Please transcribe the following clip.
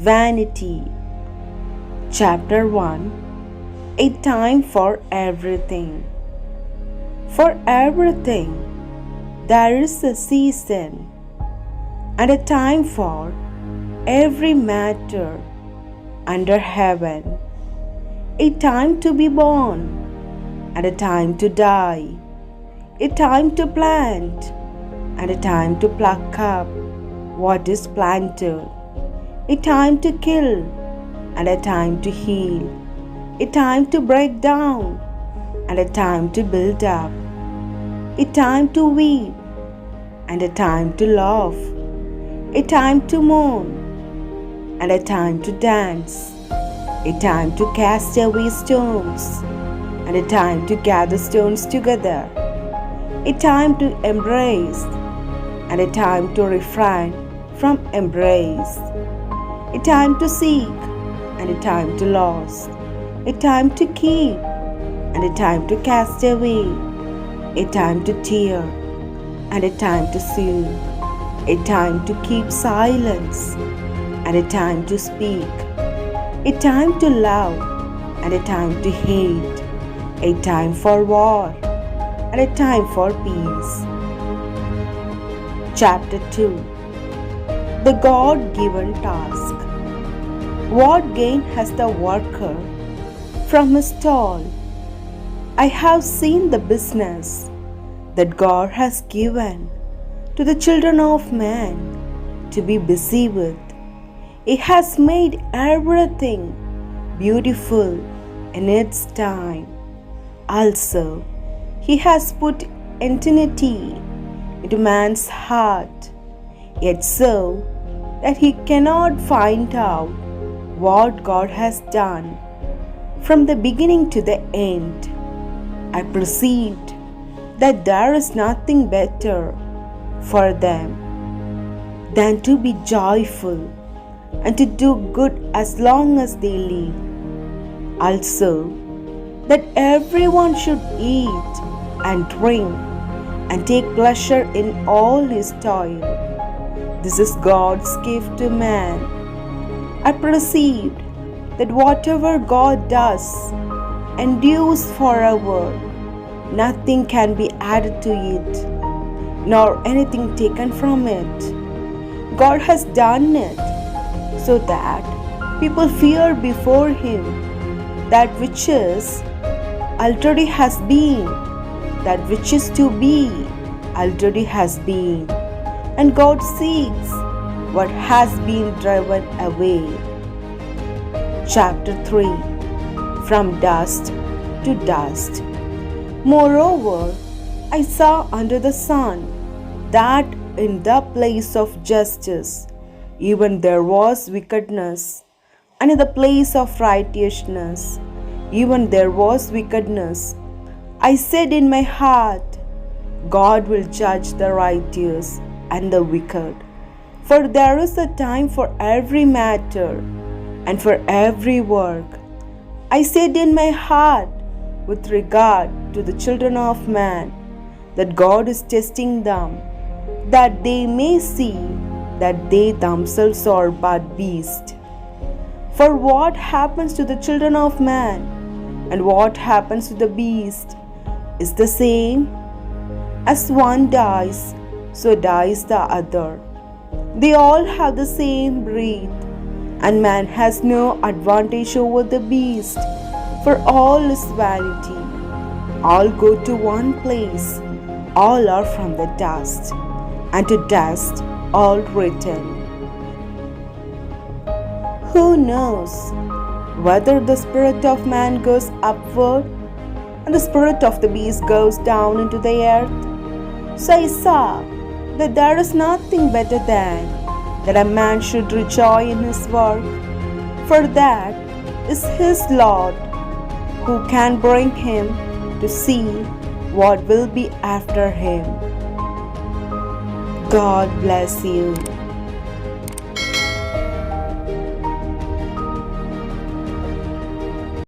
Vanity. Chapter 1. A time for everything. For everything there is a season and a time for every matter under heaven, a time to be born and a time to die, a time to plant and a time to pluck up what is planted, a time to kill and a time to heal, a time to break down and a time to build up, a time to weep and a time to laugh, a time to mourn and a time to dance, a time to cast away stones and a time to gather stones together, a time to embrace and a time to refrain from embrace, a time to seek and a time to lose, a time to keep and a time to cast away, a time to tear and a time to sing, a time to keep silence and a time to speak, a time to love and a time to hate, a time for war and a time for peace. Chapter 2. The God-given task. What gain has the worker from his toil? I have seen the business that God has given to the children of man to be busy with. He has made everything beautiful in its time. Also, He has put eternity into man's heart, yet so that he cannot find out what God has done from the beginning to the end. I perceived that there is nothing better for them than to be joyful and to do good as long as they live. Also, that everyone should eat and drink and take pleasure in all his toil. This is God's gift to man. I perceived that whatever God does endures forever. Nothing can be added to it, nor anything taken from it. God has done it so that people fear before Him. That which is already has been, that which is to be already has been, and God seeks what has been driven away. Chapter 3. From dust to dust. Moreover, I saw under the sun that in the place of justice even there was wickedness, and in the place of righteousness even there was wickedness. I said in my heart, God will judge the righteous and the wicked, for there is a time for every matter and for every work. I said in my heart, with regard to the children of man, that God is testing them, that they may see that they themselves are but beasts. For what happens to the children of man and what happens to the beast is the same. As one dies, so dies the other. They all have the same breath, and man has no advantage over the beast, for all is vanity. All go to one place, all are from the dust, and to dust all return. Who knows whether the spirit of man goes upward and the spirit of the beast goes down into the earth? So I saw that there is nothing better than that a man should rejoice in his work, for that is his Lord, who can bring him to see what will be after him. God bless you.